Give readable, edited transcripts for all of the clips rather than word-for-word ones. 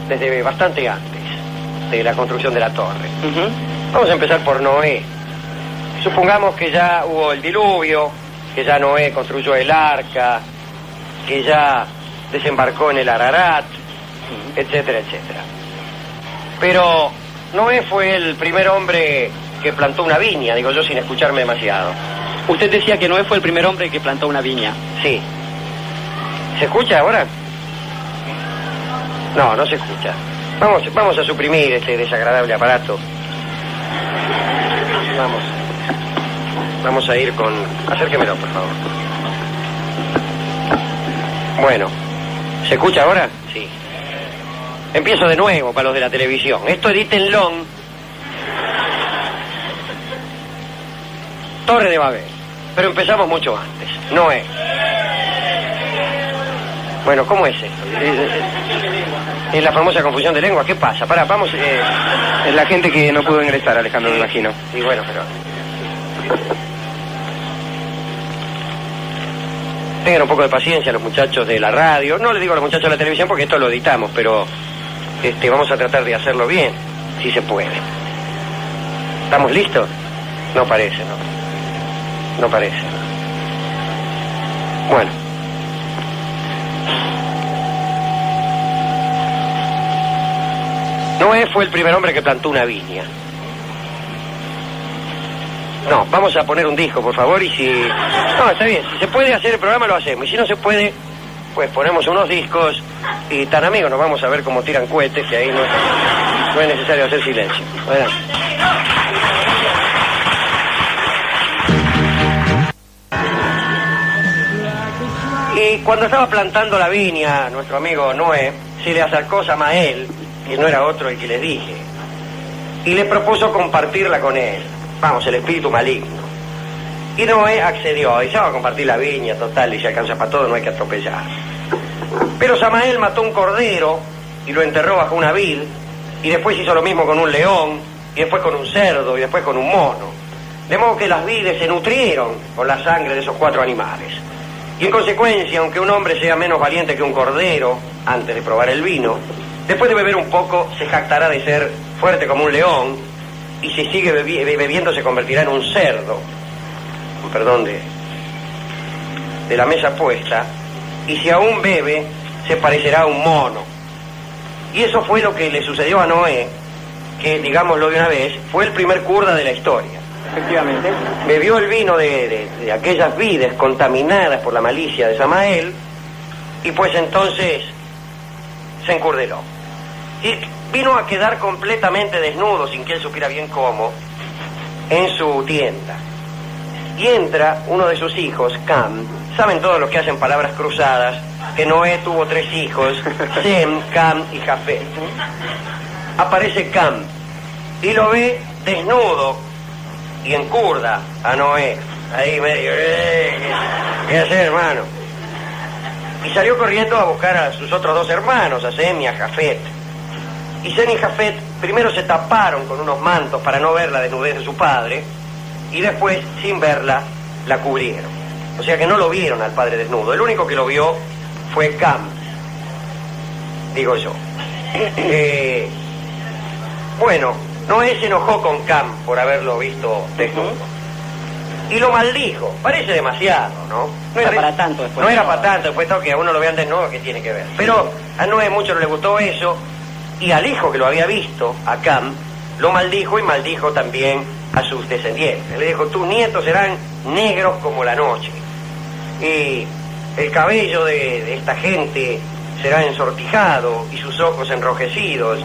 desde bastante antes de la construcción de la torre. Vamos a empezar por Noé. Supongamos que ya hubo el diluvio, que ya Noé construyó el arca, que ya desembarcó en el Ararat, etcétera, etcétera. Pero Noé fue el primer hombre que plantó una viña, digo yo sin escucharme demasiado. Usted decía que Noé fue el primer hombre que plantó una viña. Sí. ¿Se escucha ahora? No, no se escucha. Vamos a suprimir este desagradable aparato. Vamos a ir con... Acérquemelo, por favor. Bueno, ¿se escucha ahora? Sí. Empiezo de nuevo para los de la televisión. Esto edítenlo. Torre de Babel. Pero empezamos mucho antes. Noé. Bueno, ¿cómo es esto? Es la famosa confusión de lengua. ¿Qué pasa? Vamos... Es la gente que no pudo ingresar, Alejandro, me imagino. Sí, bueno, pero... Tengan un poco de paciencia los muchachos de la radio. No les digo a los muchachos de la televisión porque esto lo editamos, pero vamos a tratar de hacerlo bien, si se puede. ¿Estamos listos? No parece, ¿no? No parece. Bueno. Noé fue el primer hombre que plantó una viña. No, vamos a poner un disco, por favor, y si... No, está bien, si se puede hacer el programa lo hacemos, y si no se puede, pues ponemos unos discos, y tan amigos nos vamos a ver cómo tiran cohetes, que ahí no es necesario hacer silencio. Adelante. Y cuando estaba plantando la viña, nuestro amigo Noé, se le acercó Samael, que no era otro el que le dije, y le propuso compartirla con él. Vamos, el espíritu maligno. Y Noé accedió, y ya va a compartir la viña, total, y si alcanza para todo no hay que atropellar. Pero Samael mató un cordero y lo enterró bajo una vid, y después hizo lo mismo con un león, y después con un cerdo, y después con un mono. De modo que las vides se nutrieron con la sangre de esos 4 animales. Y en consecuencia, aunque un hombre sea menos valiente que un cordero antes de probar el vino, después de beber un poco se jactará de ser fuerte como un león, y si sigue bebiendo se convertirá en un cerdo, perdón, de la mesa puesta, y si aún bebe se parecerá a un mono. Y eso fue lo que le sucedió a Noé, que, digámoslo de una vez, fue el primer kurda de la historia. Efectivamente. Bebió el vino de aquellas vides contaminadas por la malicia de Samael, y pues entonces se encurdeló. Y vino a quedar completamente desnudo, sin que él supiera bien cómo, en su tienda. Y entra uno de sus hijos, Cam. Saben todos los que hacen palabras cruzadas, que Noé tuvo 3 hijos, Sem, Cam y Jafet. Aparece Cam y lo ve desnudo y encurda a Noé. Ahí medio, ¿qué hacer, hermano? Y salió corriendo a buscar a sus otros 2 hermanos, a Sem y a Jafet. Y Sem y Jafet primero se taparon con unos mantos para no ver la desnudez de su padre, y después, sin verla, la cubrieron. O sea que no lo vieron al padre desnudo. El único que lo vio fue Cam, digo yo. Bueno, Noé se enojó con Cam por haberlo visto desnudo. Y lo maldijo. Parece demasiado, ¿no? No era para tanto después. No era para tanto, después que a uno lo vean desnudo, ¿qué tiene que ver? Pero a Noé mucho no le gustó eso, y al hijo que lo había visto, a Cam, lo maldijo y maldijo también a sus descendientes. Le dijo, tus nietos serán negros como la noche, y el cabello de esta gente será ensortijado y sus ojos enrojecidos,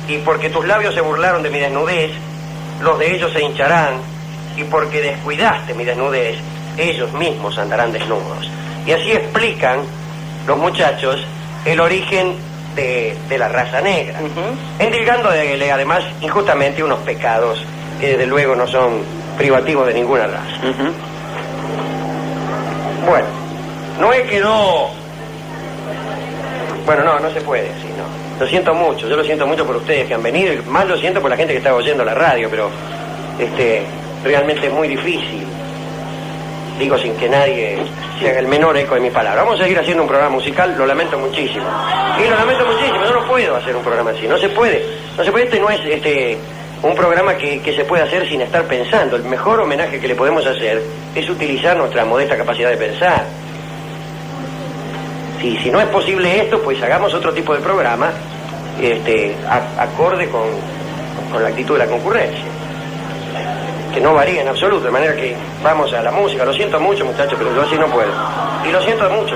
y porque tus labios se burlaron de mi desnudez, los de ellos se hincharán, y porque descuidaste mi desnudez, ellos mismos andarán desnudos. Y así explican los muchachos el origen de la raza negra, endilgándole además injustamente unos pecados que desde luego no son privativos de ninguna raza. Bueno, Noé quedó... Bueno, no se puede, sí, no. Lo siento mucho, yo lo siento mucho por ustedes que han venido, y más lo siento por la gente que está oyendo la radio, pero realmente es muy difícil. Digo sin que nadie se haga el menor eco de mi palabra. Vamos a seguir haciendo un programa musical, lo lamento muchísimo. Y lo lamento muchísimo, no lo puedo puedo hacer un programa así, no se puede. Este no es un programa que se puede hacer sin estar pensando. El mejor homenaje que le podemos hacer es utilizar nuestra modesta capacidad de pensar. Si no es posible esto, pues hagamos otro tipo de programa acorde con la actitud de la concurrencia, que no varía en absoluto, de manera que vamos a la música. Lo siento mucho, muchachos, pero yo así no puedo. Y lo siento mucho.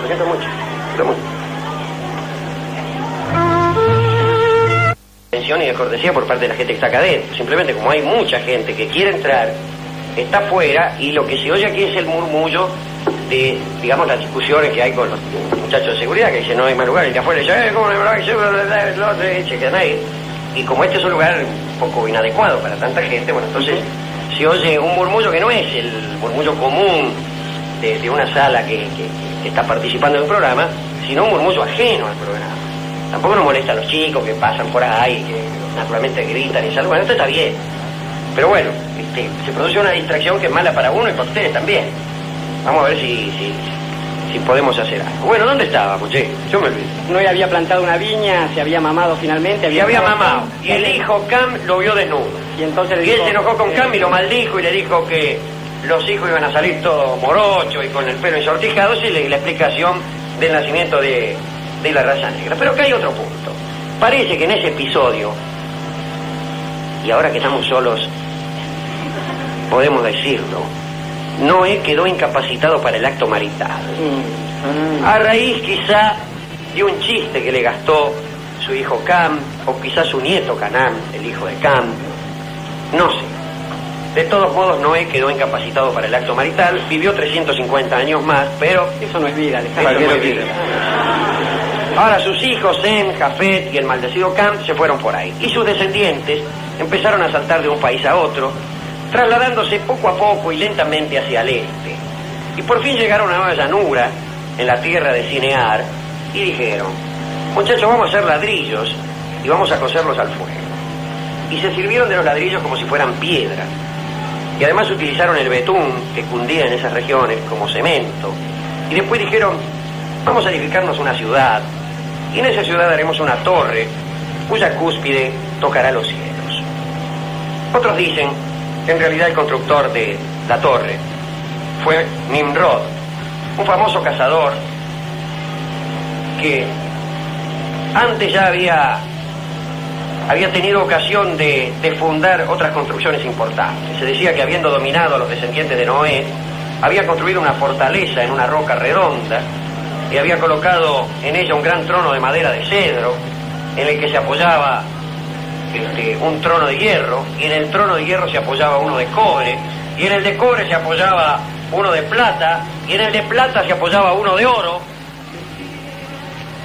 Atención y de cortesía por parte de la gente que está acá adentro. Simplemente como hay mucha gente que quiere entrar, está afuera, y lo que se oye aquí es el murmullo de, digamos, las discusiones que hay con los muchachos de seguridad, que dicen no hay más lugar, y de afuera dicen, ¿cómo no hay lugar? Se quedan ahí. Y como este es un lugar un poco inadecuado para tanta gente, bueno, entonces se oye un murmullo que no es el murmullo común de una sala que está participando en el programa, sino un murmullo ajeno al programa. Tampoco nos molesta a los chicos que pasan por ahí, que naturalmente gritan y saludan. Bueno, esto está bien. Pero bueno, se produce una distracción que es mala para uno y para ustedes también. Vamos a ver si podemos hacer algo. Bueno, ¿dónde estábamos, che? Yo me olvidé. No había plantado una viña, se había mamado finalmente. Se había mamado. Y el hijo Cam lo vio desnudo. Y entonces él se enojó con Cam y lo maldijo y le dijo que los hijos iban a salir todos morochos y con el pelo ensortijados, y la explicación del nacimiento de la raza negra. Pero acá hay otro punto. Parece que en ese episodio, y ahora que estamos solos, podemos decirlo, Noé quedó incapacitado para el acto marital. A raíz quizá de un chiste que le gastó su hijo Cam, o quizá su nieto Canaán, el hijo de Cam, no sé. De todos modos, Noé quedó incapacitado para el acto marital, vivió 350 años más, pero eso no es vida, Alejandro. Eso no es vida. Ahora sus hijos, Sem, Jafet y el maldecido Cam, se fueron por ahí. Y sus descendientes empezaron a saltar de un país a otro, trasladándose poco a poco y lentamente hacia el este. Y por fin llegaron a una llanura en la tierra de Cinear y dijeron, muchachos, vamos a hacer ladrillos y vamos a cocerlos al fuego. Y se sirvieron de los ladrillos como si fueran piedras. Y además utilizaron el betún que cundía en esas regiones como cemento. Y después dijeron, vamos a edificarnos una ciudad, y en esa ciudad haremos una torre cuya cúspide tocará los cielos. Otros dicen que en realidad el constructor de la torre fue Nimrod, un famoso cazador que antes ya había tenido ocasión de fundar otras construcciones importantes. Se decía que habiendo dominado a los descendientes de Noé, había construido una fortaleza en una roca redonda y había colocado en ella un gran trono de madera de cedro, en el que se apoyaba un trono de hierro, y en el trono de hierro se apoyaba uno de cobre, y en el de cobre se apoyaba uno de plata, y en el de plata se apoyaba uno de oro,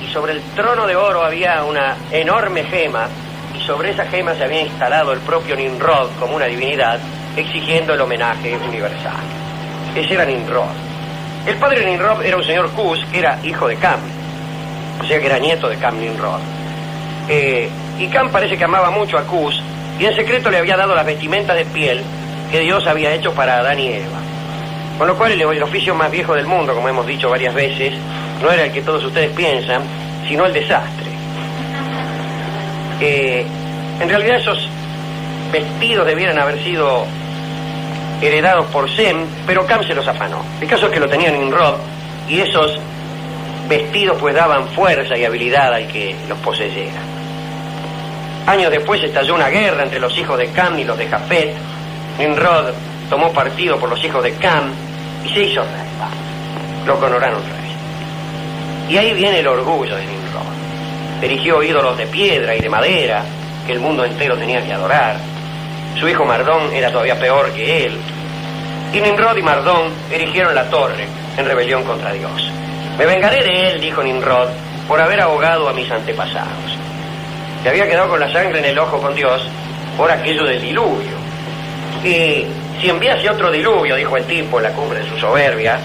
y sobre el trono de oro había una enorme gema, y sobre esa gema se había instalado el propio Nimrod como una divinidad, exigiendo el homenaje universal. Ese era Nimrod. El padre de Nimrod era un señor Cus, que era hijo de Cam, o sea que era nieto de Cam Nimrod. Y Cam parece que amaba mucho a Cus, y en secreto le había dado las vestimentas de piel que Dios había hecho para Adán y Eva. Con lo cual el oficio más viejo del mundo, como hemos dicho varias veces, no era el que todos ustedes piensan, sino el desastre. En realidad esos vestidos debieran haber sido heredados por Sem, pero Cam se los afanó. El caso es que lo tenían Nimrod, y esos vestidos pues daban fuerza y habilidad al que los poseyera. Años después estalló una guerra entre los hijos de Cam y los de Jafet. Nimrod tomó partido por los hijos de Cam y se hizo rey. Lo coronaron rey. Y ahí viene el orgullo de Nimrod. Erigió ídolos de piedra y de madera que el mundo entero tenía que adorar. Su hijo Mardón era todavía peor que él. Y Nimrod y Mardón erigieron la torre en rebelión contra Dios. Me vengaré de él, dijo Nimrod, por haber ahogado a mis antepasados. Se había quedado con la sangre en el ojo con Dios por aquello del diluvio. Y si enviase otro diluvio, dijo el tipo en la cumbre de su soberbia,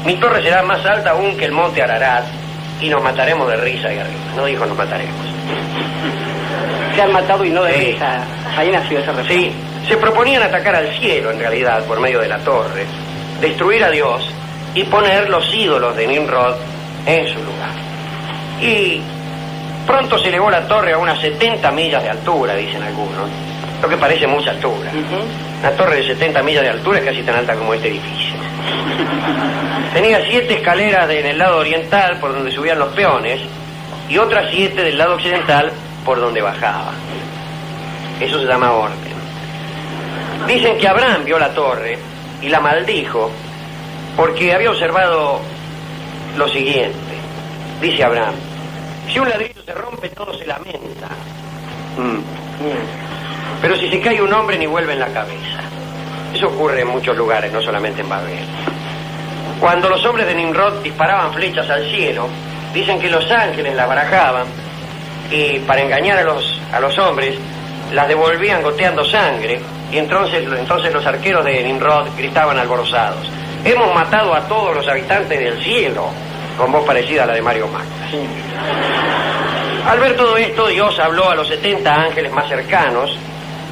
mi torre será más alta aún que el monte Ararat y nos mataremos de risa ahí arriba. No dijo nos mataremos. Se han matado y no de risa. Ahí nació ese refrán. Sí, se proponían atacar al cielo en realidad por medio de la torre, destruir a Dios y poner los ídolos de Nimrod en su lugar. Y Pronto se elevó la torre a unas 70 millas de altura, dicen algunos, lo que parece mucha altura. Una torre de 70 millas de altura es casi tan alta como este edificio. Tenía 7 escaleras en el lado oriental por donde subían los peones y otras 7 del lado occidental por donde bajaba. Eso se llama orden. Dicen que Abraham vio la torre y la maldijo porque había observado lo siguiente. Dice Abraham: si un ladrillo se rompe, todo se lamenta. Pero si se cae un hombre, ni vuelve en la cabeza. Eso ocurre en muchos lugares, no solamente en Babel. Cuando los hombres de Nimrod disparaban flechas al cielo, dicen que los ángeles las barajaban y para engañar a los hombres las devolvían goteando sangre, y entonces los arqueros de Nimrod gritaban alborozados: hemos matado a todos los habitantes del cielo, con voz parecida a la de Mario Magda. Al ver todo esto, Dios habló a los 70 ángeles más cercanos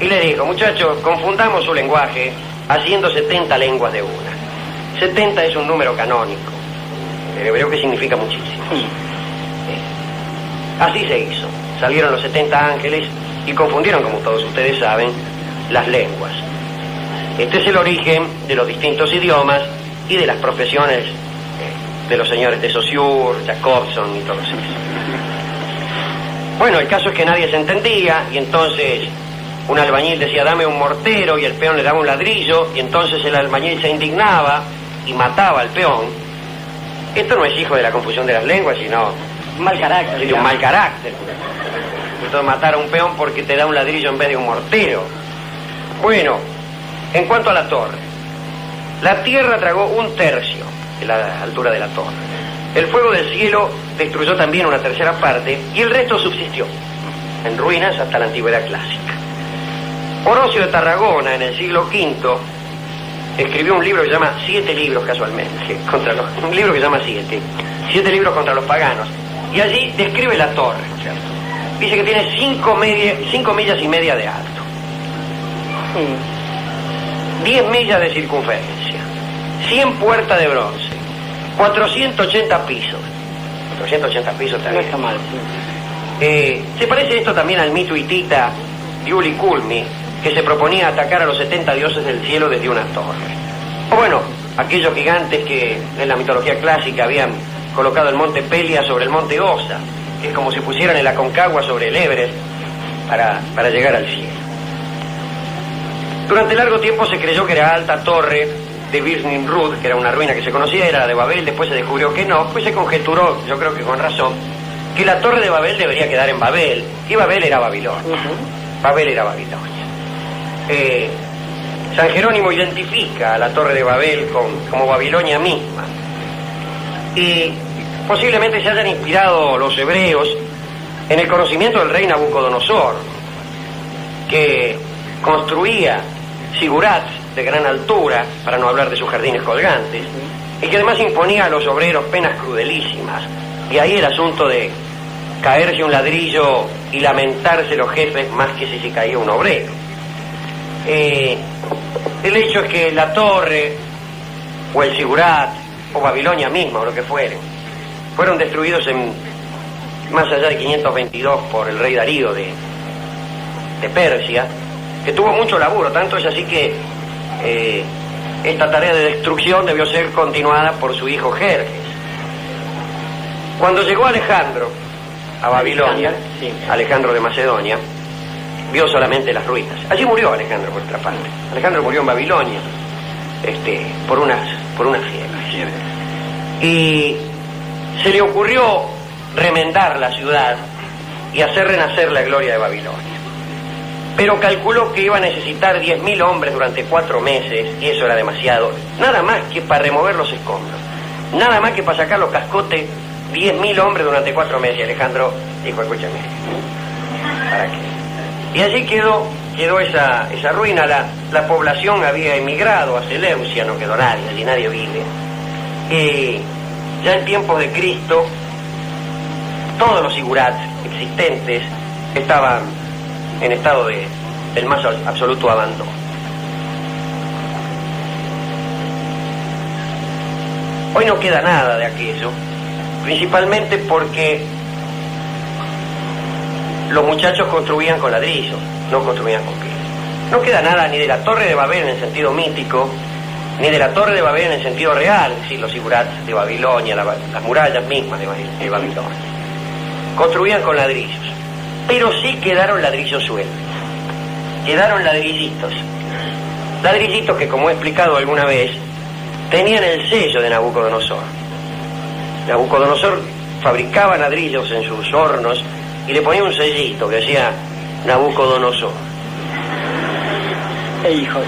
y le dijo: muchachos, confundamos su lenguaje haciendo 70 lenguas de una. 70 es un número canónico, en hebreo, que significa muchísimo. Así se hizo. Salieron los 70 ángeles y confundieron, como todos ustedes saben, las lenguas. Este es el origen de los distintos idiomas y de las profesiones de los señores de Saussure, Jacobson y todos esos. Bueno, el caso es que nadie se entendía, y entonces un albañil decía: dame un mortero, y el peón le daba un ladrillo, y entonces el albañil se indignaba y mataba al peón. Esto no es hijo de la confusión de las lenguas, sino Un mal carácter. de un mal carácter. Entonces, matar a un peón porque te da un ladrillo en vez de un mortero. Bueno, en cuanto a la torre, la tierra tragó 1/3 de la altura de la torre. El fuego del cielo destruyó también una 1/3 parte, y el resto subsistió en ruinas hasta la antigüedad clásica. Orocio de Tarragona, en el siglo V, escribió un libro que se llama 7 libros, casualmente, un libro que se llama 7 libros contra los paganos, y allí describe la torre, ¿cierto? Dice que tiene 5 millas y media de alto, 10 millas de circunferencia, 100 puertas de bronce, 480 pisos. 480 pisos también. No está mal, Se parece esto también al mito hitita de Uli Kulmi, que se proponía atacar a los 70 dioses del cielo desde una torre. O bueno, aquellos gigantes que en la mitología clásica habían colocado el monte Pelia sobre el monte Osa, que es como si pusieran el Aconcagua sobre el Everest para llegar al cielo. Durante largo tiempo se creyó que la alta torre de Bir Nimrud, que era una ruina que se conocía, era la de Babel. Después se descubrió que no, pues se conjeturó, yo creo que con razón, que la torre de Babel debería quedar en Babel, y Babel era Babilonia. Babel era Babilonia. San Jerónimo identifica a la torre de Babel como Babilonia misma, y posiblemente se hayan inspirado los hebreos en el conocimiento del rey Nabucodonosor, que construía zigurats de gran altura, para no hablar de sus jardines colgantes, y que además imponía a los obreros penas crudelísimas. Y ahí el asunto de caerse un ladrillo y lamentarse los jefes más que si se caía un obrero. El hecho es que la torre, o el zigurat, o Babilonia misma, o lo que fueren, fueron destruidos en más allá de 522 por el rey Darío de Persia, que tuvo mucho laburo. Tanto es así que esta tarea de destrucción debió ser continuada por su hijo Jerjes. Cuando llegó Alejandro a Babilonia, Alejandro de Macedonia, vio solamente las ruinas. Allí murió Alejandro, por otra parte. Alejandro murió en Babilonia, por una fiebre. Y se le ocurrió remendar la ciudad y hacer renacer la gloria de Babilonia. Pero calculó que iba a necesitar 10.000 hombres durante 4 meses, y eso era demasiado. Nada más que para remover los escombros, nada más que para sacar los cascotes, 10.000 hombres durante 4 meses. Y Alejandro dijo: escúchame, ¿para qué? Y allí quedó esa ruina. La población había emigrado a Seleucia, no quedó nadie, allí nadie vive. Y ya en tiempos de Cristo, todos los zigurats existentes estaban en estado del más absoluto abandono. Hoy no queda nada de aquello, principalmente porque los muchachos construían con ladrillos, no construían con piedra. No queda nada ni de la Torre de Babel en el sentido mítico, ni de la Torre de Babel en el sentido real, es decir, los zigurats de Babilonia, las murallas mismas de Babilonia. Construían con ladrillos, pero sí quedaron ladrillos sueltos, quedaron ladrillitos que, como he explicado alguna vez, tenían el sello de Nabucodonosor. Nabucodonosor fabricaba ladrillos en sus hornos y le ponía un sellito que decía Nabucodonosor. Hijos.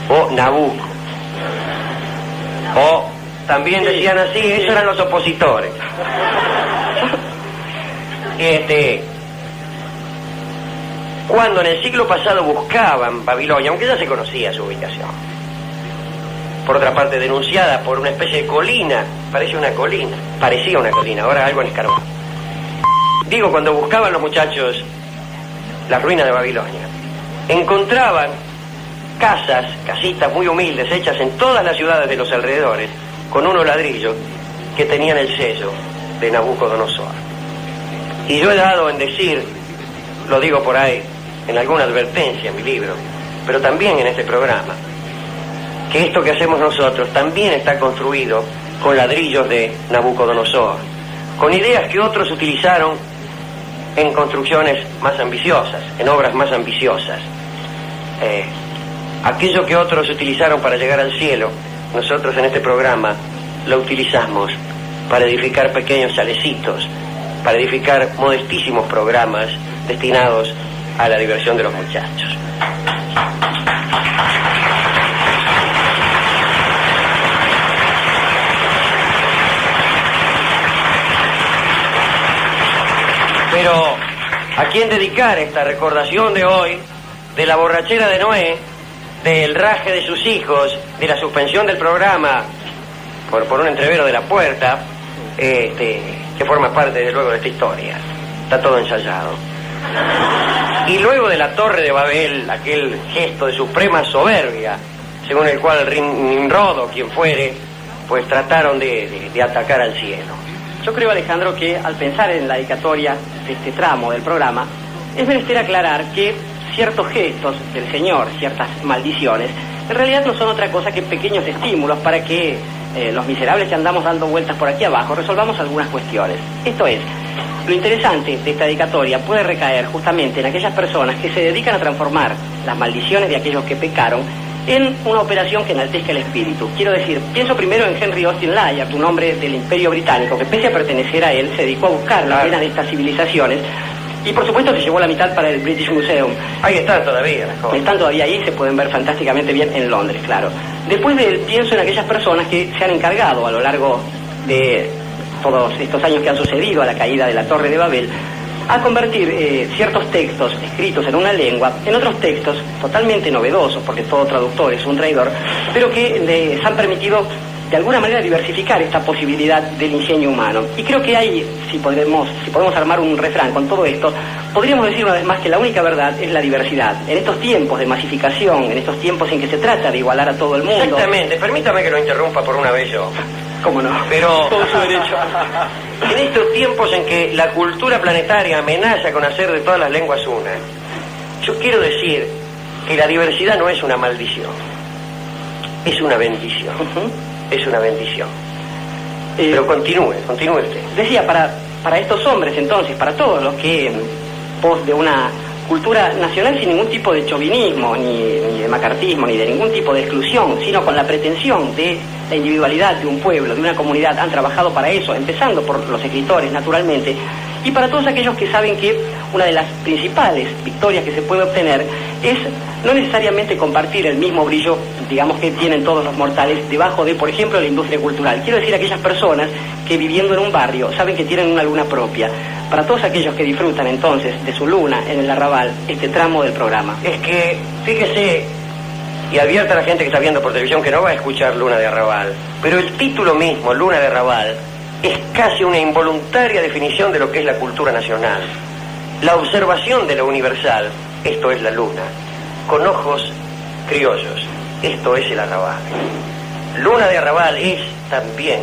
O Nabuco. O también decían así, esos eran los opositores. Cuando en el siglo pasado buscaban Babilonia, aunque ya se conocía su ubicación, por otra parte denunciada por una especie de colina, parecía una colina, ahora algo en escarbado. Digo, cuando buscaban los muchachos las ruinas de Babilonia, encontraban casitas muy humildes, hechas en todas las ciudades de los alrededores, con unos ladrillos que tenían el sello de Nabucodonosor. Y yo he dado en decir, lo digo por ahí, en alguna advertencia en mi libro, pero también en este programa, que esto que hacemos nosotros también está construido con ladrillos de Nabucodonosor, con ideas que otros utilizaron en construcciones más ambiciosas, en obras más ambiciosas. Aquello que otros utilizaron para llegar al cielo, nosotros en este programa lo utilizamos para edificar pequeños chalecitos, para edificar modestísimos programas destinados a la diversión de los muchachos. Pero ¿a quién dedicar esta recordación de hoy, de la borrachera de Noé, del raje de sus hijos, de la suspensión del programa por un entrevero de la puerta, que forma parte, desde luego, de esta historia? Está todo ensayado. Y luego de la Torre de Babel, aquel gesto de suprema soberbia, según el cual Nimrod o quien fuere, pues trataron de atacar al cielo. Yo creo, Alejandro, que al pensar en la dedicatoria de este tramo del programa, es menester aclarar que ciertos gestos del Señor, ciertas maldiciones, en realidad no son otra cosa que pequeños estímulos para que los miserables que andamos dando vueltas por aquí abajo resolvamos algunas cuestiones. Esto es, lo interesante de esta dedicatoria puede recaer justamente en aquellas personas que se dedican a transformar las maldiciones de aquellos que pecaron en una operación que enaltezca el espíritu. Quiero decir, pienso primero en Henry Austin Layard, un hombre del Imperio Británico que, pese a pertenecer a él, se dedicó a buscar las venas de estas civilizaciones y, por supuesto, se llevó la mitad para el British Museum. Ahí están todavía las cosas. Están todavía ahí, se pueden ver fantásticamente bien en Londres, claro. Después de él, pienso en aquellas personas que se han encargado a lo largo de todos estos años que han sucedido a la caída de la Torre de Babel, a convertir ciertos textos escritos en una lengua en otros textos totalmente novedosos, porque todo traductor es un traidor, pero que les han permitido de alguna manera diversificar esta posibilidad del ingenio humano. Y creo que hay, si podemos armar un refrán con todo esto, podríamos decir una vez más que la única verdad es la diversidad. En estos tiempos de masificación, en estos tiempos en que se trata de igualar a todo el mundo... Exactamente, permítame que lo interrumpa por una vez yo. ¿Cómo no? Pero todo su derecho. En estos tiempos en que la cultura planetaria amenaza con hacer de todas las lenguas una, yo quiero decir que la diversidad no es una maldición, es una bendición. Es una bendición. Pero continúe usted. Decía, para estos hombres entonces, para todos los que en pos de una cultura nacional sin ningún tipo de chauvinismo, ni de macartismo, ni de ningún tipo de exclusión, sino con la pretensión de la individualidad de un pueblo, de una comunidad, han trabajado para eso, empezando por los escritores, naturalmente, y para todos aquellos que saben que una de las principales victorias que se puede obtener es no necesariamente compartir el mismo brillo, digamos, que tienen todos los mortales debajo de, por ejemplo, la industria cultural. Quiero decir, aquellas personas que viviendo en un barrio saben que tienen una luna propia. Para todos aquellos que disfrutan entonces de su luna en el arrabal, este tramo del programa. Es que, fíjese, y advierta a la gente que está viendo por televisión que no va a escuchar Luna de Arrabal, pero el título mismo, Luna de Arrabal, es casi una involuntaria definición de lo que es la cultura nacional. La observación de lo universal, esto es la luna, con ojos criollos, esto es el arrabal. Luna de Arrabal es también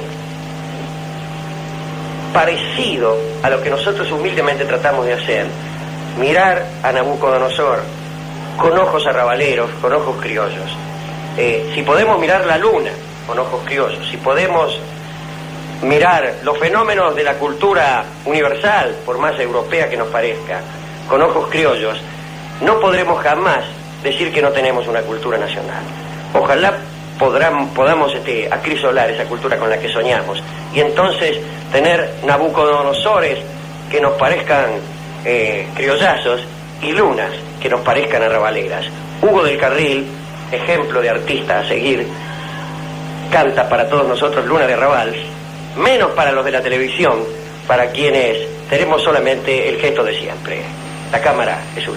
parecido a lo que nosotros humildemente tratamos de hacer, mirar a Nabucodonosor con ojos arrabaleros, con ojos criollos. Si podemos mirar la luna con ojos criollos, si podemos mirar los fenómenos de la cultura universal, por más europea que nos parezca, con ojos criollos, no podremos jamás decir que no tenemos una cultura nacional. Ojalá podamos acrisolar esa cultura con la que soñamos y entonces tener Nabucodonosores que nos parezcan criollazos y lunas que nos parezcan arrabaleras. Hugo del Carril, ejemplo de artista a seguir, canta para todos nosotros Luna de Arrabal, menos para los de la televisión, para quienes tenemos solamente el gesto de siempre. La cámara es suya.